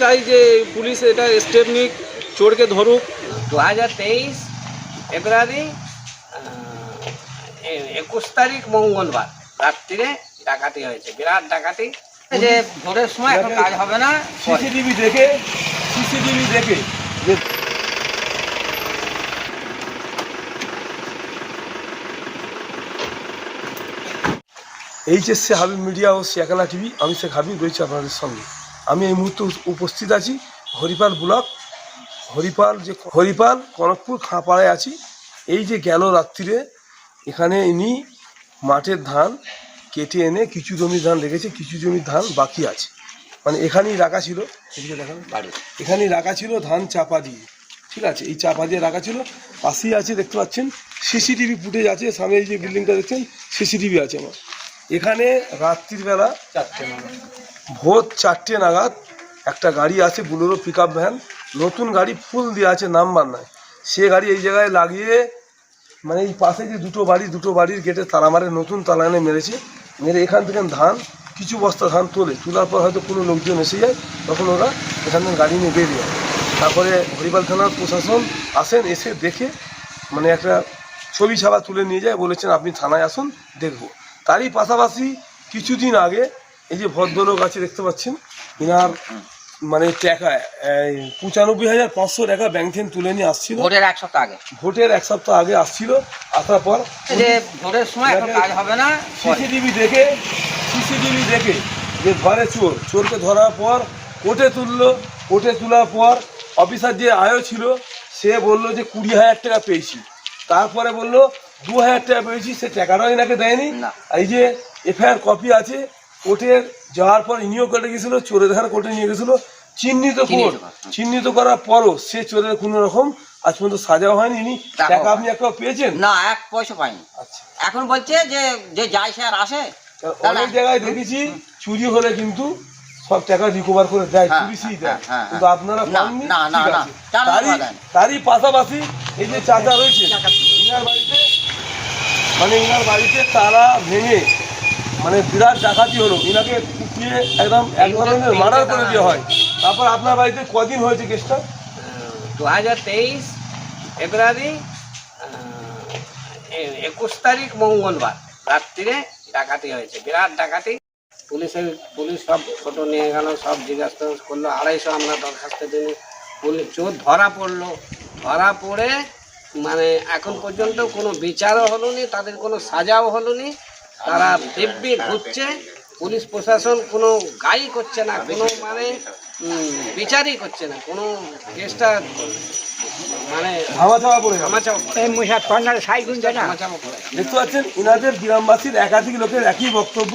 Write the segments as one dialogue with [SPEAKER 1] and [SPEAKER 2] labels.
[SPEAKER 1] চাই যে পুলিশ এটা স্টেপ নিক, চোরকে ধরুক।
[SPEAKER 2] 2023 ফেব্রুয়ারি 21 তারিখ মঙ্গলবার রাত্রিরে ডাকাতি হয়েছে, বিরাট ডাকাতি। যে ভোরের সময় এখন কাজ হবে না,
[SPEAKER 3] সিসিটিভি দেখে যে এইচএসসি হাবিব মিডিয়া ও শেখালা টিভি, আমি শেখ হাবিব রয়েছি আপনাদের সঙ্গে। আমি এই মুহূর্তে উপস্থিত আছি হরিপাল ব্লক, হরিপাল কনকপুর খাঁপাড়ায় আছি। এই যে গেল রাত্রিরে এখানে ইনি মাঠের ধান কেটে এনে কিছু জমির ধান রেখেছে, কিছু জমির ধান বাকি আছে, মানে এখানেই রাখা ছিল। এদিকে দেখান, এখানেই রাখা ছিল ধান চাপা দিয়ে, ঠিক আছে, এই চাপা দিয়ে রাখা ছিল। পাশেই আছে, দেখতে পাচ্ছেন সিসিটিভি ফুটেজ আছে, সামনে এই যে বিল্ডিংটা দেখছেন সিসিটিভি আছে আমার। এখানে রাত্রির বেলা ভোর 4টে নাগাদ একটা গাড়ি আছে, বুলেরো পিকআপ ভ্যান, নতুন গাড়ি, ফুল দেওয়া আছে, নাম্বার নাই, সে গাড়ি এই জায়গায় লাগিয়ে, মানে এই পাশে যে দুটো বাড়ির গেটে তালা মারে, নতুন তালা এনে মেরেছে। মেরে এখান থেকে ধান কিছু বস্তা ধান তোলার পর হয়তো কোনো লোকজন এসে যায়, তখন ওরা এখান থেকে গাড়ি নিয়ে বেরিয়ে যায়। তারপরে হরিপাল থানার প্রশাসন আসেন, এসে দেখে মানে একটা ছবি ছাপা তুলে নিয়ে যায়, বলেছেন আপনি থানায় আসুন দেখব। তারই পাশাপাশি কিছুদিন আগে এই যে ভদ্রলোক আছে দেখতে পাচ্ছেন, ইনার মানে টাকা 95,500 টাকা ব্যাংক থেকে তুলে নিয়ে আসছিল
[SPEAKER 2] ভোরের 1 সপ্তাহ আগে,
[SPEAKER 3] ভোটের 1 সপ্তাহ আগে আসছিল। আসার পর
[SPEAKER 2] যে ভোরের সময় এখন কাজ হবে না,
[SPEAKER 3] সিসিটিভি দেখে যে ঘরে চোরকে ধরার পর কোর্টে তোলার পর অফিসার যে আয়ো ছিল সে বলল যে 20,000 টাকা পেয়েছি, তারপরে বলল 2,000 টাকা পেয়েছি, সে টাকাটাও এনাকে দেয়নি। এই যে এফআইআর কপি আছে, কোর্টে যাওয়ার পর ইনিও কোর্টে গেছিল, চোরের ধারা কোর্টে নিয়ে গেছিল, চিহ্নিত করার পরও সে চোরের কোনো রকম আজ পর্যন্ত সাজাও হয়নি। ইনি টাকা আপনি একটাও পেয়েছেন
[SPEAKER 2] না, 1 পয়সা পাইনি। আচ্ছা, এখন বলছে যে যাই স্যার আসে।
[SPEAKER 3] অনেক জায়গায় দেখেছি চুরি হলে কিন্তু সব টাকা রিকভার করে দেয়, পুলিশই দেয়, কিন্তু আপনারা পাননি। তারই পাশাপাশি এই যে চাচা রয়েছে, ইনার বাড়িতে তালা ভেঙে মানে বিরাট ডাকাতি হলো, ইনাকে কুপিয়ে একদম এক ধরনের মার্ডার করে দেওয়া হয়। তারপর আপনার বাড়িতে কদিন হয়েছে কেসটা?
[SPEAKER 2] 2023 ফেব্রুয়ারি 21 তারিখ মঙ্গলবার রাত্রিরে ডাকাতি হয়েছে, বিরাট ডাকাতি। পুলিশ সব ফটো নিয়ে গেল, সব জিজ্ঞাসা করলো, 250 আমরা দরখাস্ত দিই। পুলিশ চোর ধরা পড়ে মানে এখন পর্যন্ত কোনো বিচারও হলো নি, তাদের কোনো সাজাও হলো নি, তারা দিব্যি ঘুরছে। পুলিশ প্রশাসন কোনো গাই করছে না, কোনো মানে বিচারই করছে না, কোনো কেসটা মানে
[SPEAKER 3] দেখতে পাচ্ছেন ইনাদের গ্রামবাসীর একাধিক লোকের একই বক্তব্য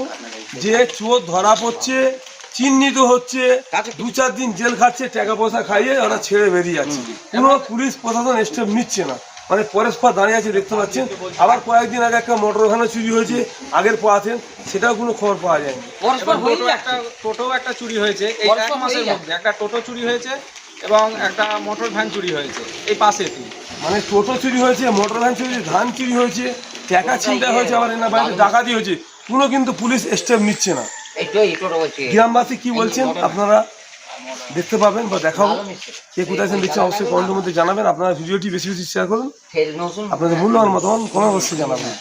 [SPEAKER 3] যে চোর ধরা পড়ছে, চিহ্নিত হচ্ছে, 2-4 দিন জেল খাচ্ছে, টাকা পয়সা খাইয়ে ওরা ছেড়ে বেরিয়ে যাচ্ছে, কোনো পুলিশ প্রশাসন স্টেপ নিচ্ছে না, মানে পরস্পর দাঁড়িয়ে আছে দেখতে পাচ্ছেন। আবার কয়েকদিন আগে একটা মোটর ভ্যানও চুরি হয়েছে, আগের পাওয়াতেন, সেটাও কোনো খবর পাওয়া যায়নি।
[SPEAKER 1] টোটো একটা চুরি হয়েছে এই 1 মাসের মধ্যে, একটা টোটো চুরি হয়েছে এবং একটা মোটর ভ্যান চুরি হয়েছে এই পাশেতে।
[SPEAKER 3] মানে টোটো চুরি হয়েছে, মোটর ভ্যান চুরি হয়েছে, ধান চুরি হয়েছে, টাকা ছিনতাই হয়েছে, আবার এনার বাড়িতে ডাকাতি হয়েছে, কোনো কিন্তু পুলিশ স্টেপ নিচ্ছে না। গ্রামবাসী কি বলছেন আপনারা দেখতে পাবেন বা দেখাবো, কে কোথায় দেখছেন অবশ্যই কমেন্টের মধ্যে জানাবেন। আপনারা ভিডিওটি বেশি শেয়ার করুন, আপনাদের মূল্যবান মতামত কোনো অবশ্যই জানাবেন।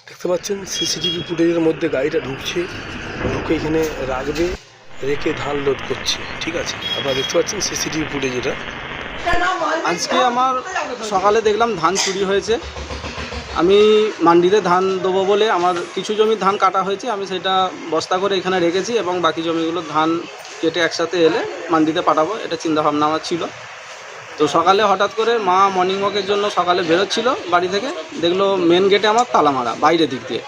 [SPEAKER 3] দেখতে পাচ্ছেন সিসিটিভি ফুটেজের মধ্যে গাড়িটা ঢুকে এখানে রেখে ধান লোড করছে, ঠিক আছে, আপনারা দেখতে পাচ্ছেন সিসিটিভি ফুটেজ। এটা
[SPEAKER 1] আজকে আমার সকালে দেখলাম ধান চুরি হয়েছে। আমি মান্ডিতে ধান দেবো বলে আমার কিছু জমির ধান কাটা হয়েছে, আমি সেটা বস্তা করে এখানে রেখেছি এবং বাকি জমিগুলো ধান কেটে একসাথে এলে মান্ডিতে পাঠাবো, এটা চিন্তাভাবনা আমার ছিল। তো সকালে হঠাৎ করে মা মর্নিং ওয়াকের জন্য সকালে বেরোচ্ছিল বাড়ি থেকে, দেখলো মেন গেটে আমার তালা মারা বাইরের দিক দিয়ে।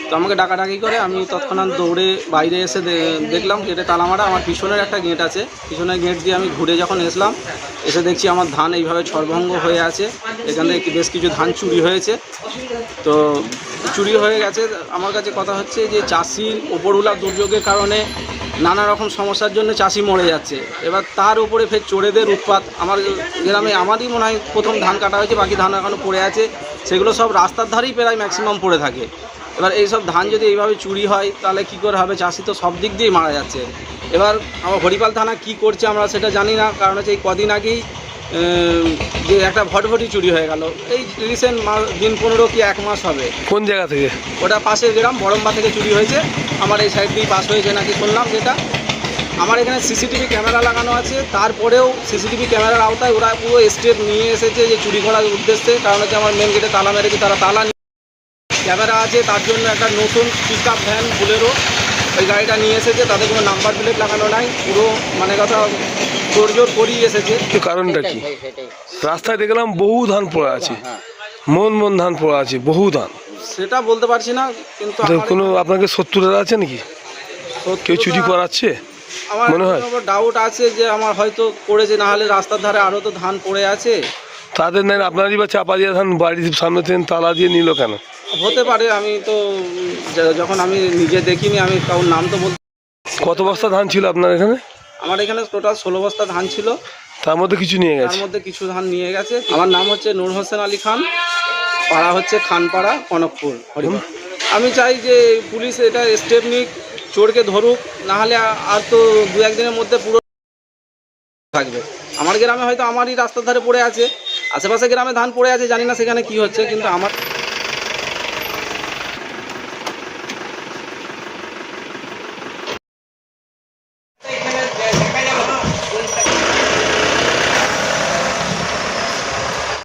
[SPEAKER 1] তো আমাকে ডাকাডাকি করে আমি তৎক্ষণাৎ দৌড়ে বাইরে এসে দেখলাম গেটে তালা মারা। আমার পিছনের একটা গেট আছে, পিছনের গেট দিয়ে আমি ঘুরে যখন এসে দেখছি আমার ধান এইভাবে ছড়ভঙ্গ হয়ে আছে, এখান থেকে বেশ কিছু ধান চুরি হয়েছে। তো চুরি হয়ে গেছে, আমার কাছে কথা হচ্ছে যে চাষির ওপরওয়ালা দুর্যোগের কারণে নানা রকম সমস্যার জন্য চাষি মরে যাচ্ছে, এবার তার উপরে ফের চোরেদের উৎপাত। আমার গ্রামে আমারই মনে হয় প্রথম ধান কাটা হয়েছে, বাকি ধান এখনও পড়ে আছে, সেগুলো সব রাস্তার ধারেই প্রায় ম্যাক্সিমাম পড়ে থাকে। এবার এইসব ধান যদি এইভাবে চুরি হয় তাহলে কী করে হবে, চাষি তো সব দিক দিয়েই মারা যাচ্ছে। এবার আমার হরিপাল থানা কি করছে আমরা সেটা জানি না, কারণ হচ্ছে এই কদিন আগেই যে একটা ভটভটি চুরি হয়ে গেল, এই রিসেন্ট দিন 15 কি 1 মাস হবে।
[SPEAKER 3] কোন জায়গা থেকে?
[SPEAKER 1] ওটা পাশের গ্রাম বড়ম্বা থেকে চুরি হয়েছে, আমার এই সাইড দিয়ে পাস হয়েছে নাকি শুনলাম। যেটা আমার এখানে সিসিটিভি ক্যামেরা লাগানো আছে, তারপরেও সিসিটিভি ক্যামেরার আওতায় ওরা পুরো স্টেপ নিয়ে এসেছে যে চুরি করার উদ্দেশ্যে, কারণ হচ্ছে আমার মেন গেটে তালা মেরেছে, তারা তালা ক্যামেরা আছে, তার জন্য একটা নতুন পিক আপ ভ্যান বুলেরো ওই গাড়িটা নিয়ে এসেছে, তাদের কোনো নাম্বার প্লেট লাগানো নাই, পুরো মানে কথা জোর করিয়ে এসেছে।
[SPEAKER 3] কারণটা কি? রাস্তায় দেখলাম বহু ধান পড়ে আছে, মন ধান পড়ে আছে, বহু ধান।
[SPEAKER 1] সেটা বলতে পারছি না, কিন্তু
[SPEAKER 3] কোনো আপনাকে শত্রুরা আছে নাকি? কেউ চুরি করাচ্ছে
[SPEAKER 1] আমার
[SPEAKER 3] মনে হয়?
[SPEAKER 1] ডাউট আছে যে আমার হয়তো করেছে, না হলে রাস্তার ধারে আরও তো ধান পড়ে আছে।
[SPEAKER 3] তাদের নেন আপনারই বা চাপা দিয়ে ধান বাড়ির সামনে থেকে তালা দিয়ে নিল কেন?
[SPEAKER 1] হতে পারে, আমি তো যখন আমি নিজে দেখিনি, আমি কারোর নাম তো বলতে।
[SPEAKER 3] কত বস্তা ধান ছিল আপনার এখানে?
[SPEAKER 1] আমার এখানে টোটাল 16 বস্তা ধান ছিল,
[SPEAKER 3] তার মধ্যে কিছু নিয়ে
[SPEAKER 1] তার
[SPEAKER 3] গেছে।
[SPEAKER 1] মধ্যে কিছু ধান নিয়ে গেছে। আমার নাম হচ্ছে নূর হোসেন আলী খান, পাড়া হচ্ছে খানপাড়া, কনকপুর, হরিপাল। আমি চাই যে পুলিশ এটা স্টেপ নিক, চোরকে ধরুক, নাহলে আর তো 2-1 দিনের মধ্যে পুরো থাকবে। আমার গ্রামে হয়তো আমারই রাস্তার ধারে পড়ে আছে, আশেপাশে গ্রামে ধান পড়ে আছে, জানি না সেখানে কি হচ্ছে, কিন্তু আমার